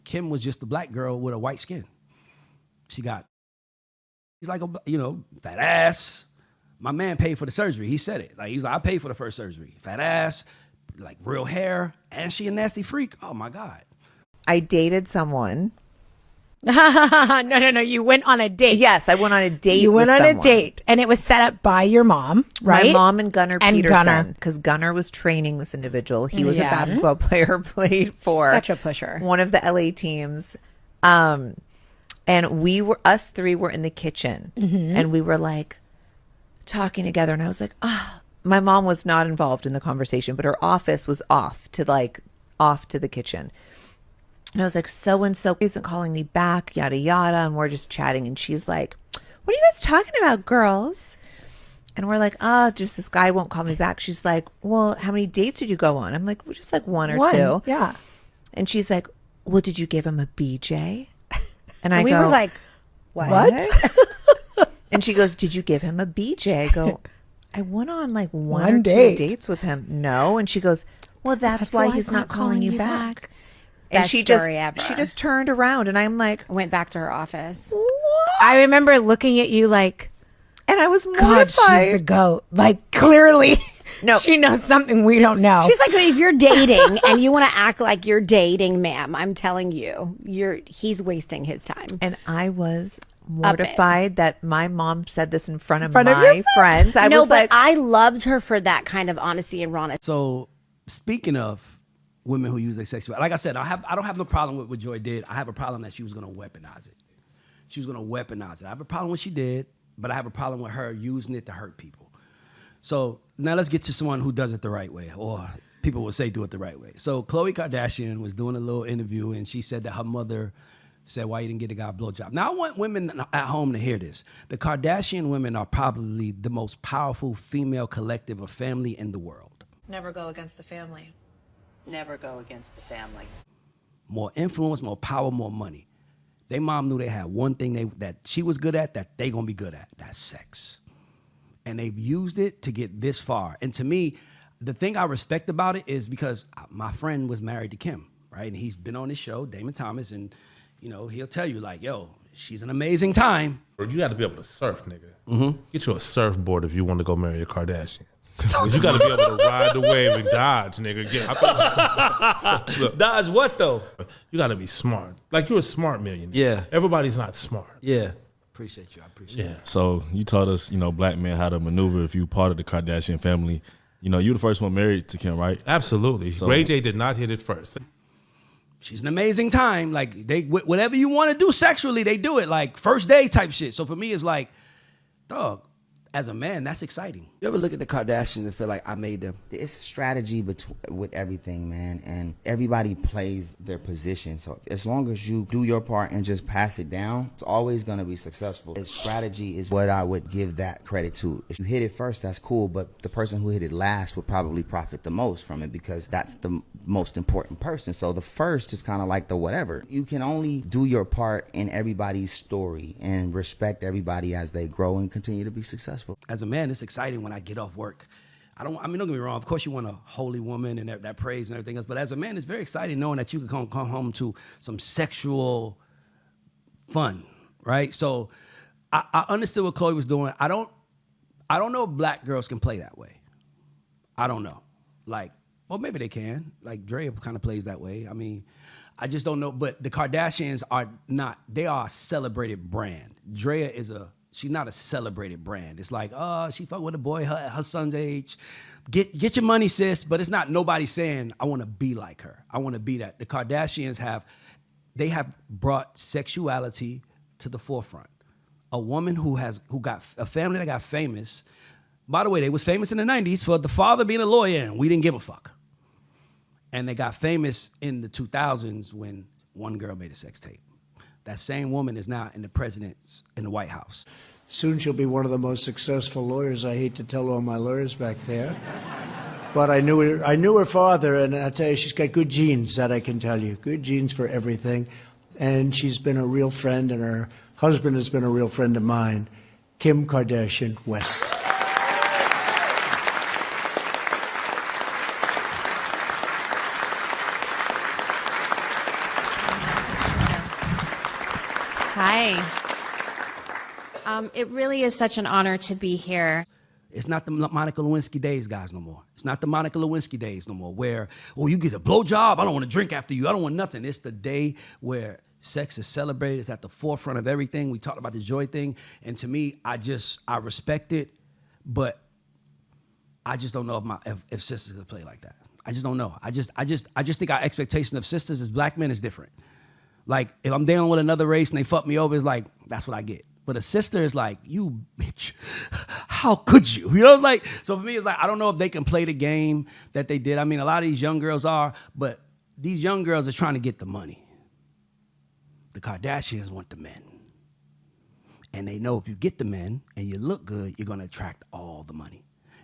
Kim was just a black girl with a white skin. She's like a, fat ass. My man paid for the surgery. He said it. Like, he was like, I paid for the first surgery. Fat ass, like real hair, and she a nasty freak. Oh my God. I dated someone. No. You went on a date. Yes, I went on a date. You went on someone. a date, and it was set up by your mom, right? My mom and Gunnar And Peterson, because Gunnar was training this individual. He was a basketball player, played for such a pusher, one of the LA teams. And us three were in the kitchen, and we were like talking together. And I was like, my mom was not involved in the conversation, but her office was off to the kitchen. And I was like, so-and-so isn't calling me back, yada, yada. And we're just chatting. And she's like, what are you guys talking about, girls? And we're like, just this guy won't call me back. She's like, well, how many dates did you go on? I'm like, well, just like one or two. Yeah. And she's like, well, did you give him a BJ? And we were like, what? And she goes, did you give him a BJ? I go, I went on like one or date. 2 dates with him. No. And she goes, well, that's why he's not calling you back. And Best she story ever. just turned around, and I'm like, Went back to her office. what? I remember looking at you like, And I was God, mortified. she's the GOAT. Like, clearly, No. she knows something we don't know. She's like, if you're dating and you want to act like you're dating, ma'am, I'm telling you, he's wasting his time. And I was mortified that my mom said this in front of your my friends. I no, was but like, I loved her for that kind of honesty and rawness. So speaking of women who use their sexuality, like I said, I don't have no problem with what Joy did. I have a problem that she was going to weaponize it. She was going to weaponize it. I have a problem with what she did, but I have a problem with her using it to hurt people. So now let's get to someone who does it the right way, or people would say do it the right way. So Khloe Kardashian was doing a little interview, and she said that her mother said, why you didn't get a guy a blowjob? Now, I want women at home to hear this. The Kardashian women are probably the most powerful female collective of family in the world. never go against the family. Never go against the family. More influence, more power, more money. They mom knew they had one thing that she was good at that they gonna be good at. That's sex. And they've used it to get this far. And to me, the thing I respect about it is because my friend was married to Kim, right? And he's been on this show, Damon Thomas, and he'll tell you like, yo, she's an amazing time. You got to be able to surf, nigga. Get you a surfboard if you want to go marry a Kardashian. You got to be able to ride the wave and dodge, nigga. Look, Dodge what though? you got to be smart. Like, you're a smart millionaire. Yeah. Everybody's not smart. Yeah. Appreciate you. I appreciate it. So you taught us, black men how to maneuver if you part of the Kardashian family. You the first one married to Kim, right? Absolutely. So- Ray J did not hit it first. She's an amazing time. Like, they whatever you want to do sexually, they do it. Like, first day type shit. So for me, it's like, dog, as a man, that's exciting. You ever look at the Kardashians and feel like I made them? It's a strategy with everything, man, and everybody plays their position. So as long as you do your part and just pass it down, it's always going to be successful. The strategy is what I would give that credit to. If you hit it first, that's cool, but the person who hit it last would probably profit the most from it because that's the most important person. So the first is kind of like the whatever. You can only do your part in everybody's story and respect everybody as they grow and continue to be successful. As a man, it's exciting when I get off work. Don't get me wrong. Of course, you want a holy woman and that praise and everything else. But as a man, it's very exciting knowing that you can come home to some sexual fun, right? So I understood what Khloe was doing. I don't know if black girls can play that way. I don't know. Like, well, maybe they can. Like, Drea kind of plays that way. I mean, I just don't know. But the Kardashians are not. They are a celebrated brand. Drea she's not a celebrated brand. It's like, she fuck with a boy her son's age. Get your money, sis. But it's not nobody saying, I want to be like her. I want to be that. The Kardashians have brought sexuality to the forefront. A woman who got a family that got famous. By the way, they was famous in the 90s for the father being a lawyer, and we didn't give a fuck. And they got famous in the 2000s when one girl made a sex tape. That same woman is now in the White House. Soon she'll be one of the most successful lawyers. I hate to tell all my lawyers back there. But I knew her father, and I tell you, she's got good genes, that I can tell you. Good genes for everything. And she's been a real friend, and her husband has been a real friend of mine, Kim Kardashian West. Hi. It really is such an honor to be here. It's not the Monica Lewinsky days, guys, no more. It's not the Monica Lewinsky days no more where, oh, you get a blowjob, I don't want to drink after you, I don't want nothing. It's the day where sex is celebrated. It's at the forefront of everything. We talked about the joy thing. And to me, I respect it, but I just don't know if sisters could play like that. I just don't know. I just think our expectation of sisters as black men is different. Like, if I'm dealing with another race and they fuck me over, it's like, that's what I get. But a sister is like, you bitch, how could you? You know, like, so for me, it's like, I don't know if they can play the game that they did. I mean, a lot of these young girls are, but these young girls are trying to get the money. The Kardashians want the men. And they know if you get the men and you look good, you're going to attract all the money.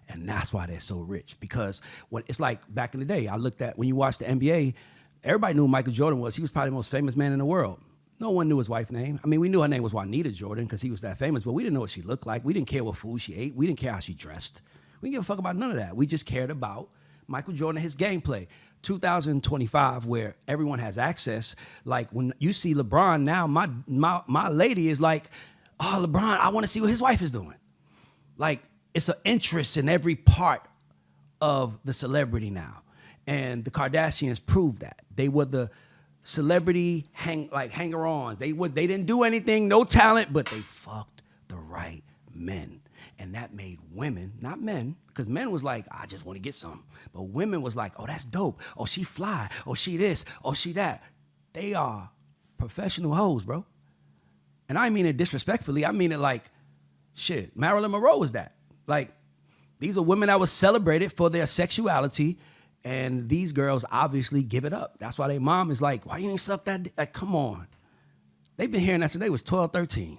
And that's why they're so rich. Because when it's like back in the day, I looked at, when you watch the NBA, everybody knew who Michael Jordan was. He was probably the most famous man in the world. No one knew his wife's name. I mean, we knew her name was Juanita Jordan because he was that famous, but we didn't know what she looked like. We didn't care what food she ate. We didn't care how she dressed. We didn't give a fuck about none of that. We just cared about Michael Jordan and his gameplay. 2025, where everyone has access, like when you see LeBron now, my lady is like, oh, LeBron, I want to see what his wife is doing. Like, it's an interest in every part of the celebrity now. And the Kardashians proved that. They were the celebrity hanger-ons. They didn't do anything, no talent, but they fucked the right men. And that made women, not men, because men was like, I just want to get some. But women was like, oh, that's dope. Oh, she fly. Oh, she this. Oh, she that. They are professional hoes, bro. And I mean it disrespectfully. I mean it like, shit, Marilyn Monroe was that. Like, these are women that was celebrated for their sexuality. And these girls obviously give it up. That's why their mom is like, why you ain't suck that? Like, come on. They've been hearing that since they was 12, 13.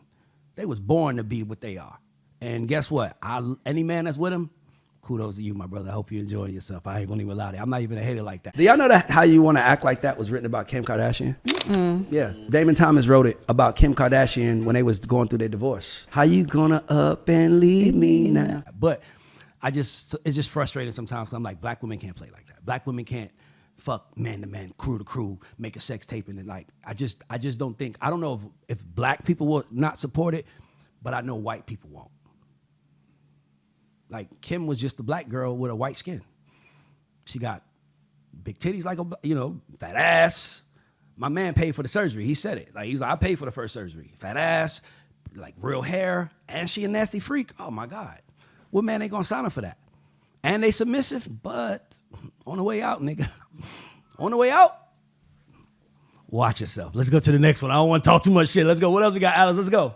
They was born to be what they are. And guess what? Any man that's with them, kudos to you, my brother. I hope you enjoy yourself. I ain't gonna even lie to you. I'm not even a hater like that. Do y'all know that How You Want to Act Like That was written about Kim Kardashian? Mm-mm. Yeah. Damon Thomas wrote it about Kim Kardashian when they was going through their divorce. How you gonna up and leave me now? But it's just frustrating sometimes because I'm like, black women can't play like that. Black women can't fuck man to man, crew to crew, make a sex tape. And like, I just don't think, I don't know if black people will not support it, but I know white people won't. Like, Kim was just a black girl with a white skin. She got big titties, like fat ass. My man paid for the surgery. He said it. Like, he was like, I paid for the first surgery. Fat ass, like real hair, and she a nasty freak. Oh my God. What man ain't gonna sign up for that? And they submissive, but on the way out, nigga. On the way out, watch yourself. Let's go to the next one. I don't want to talk too much shit. Let's go. What else we got, Alice? Let's go.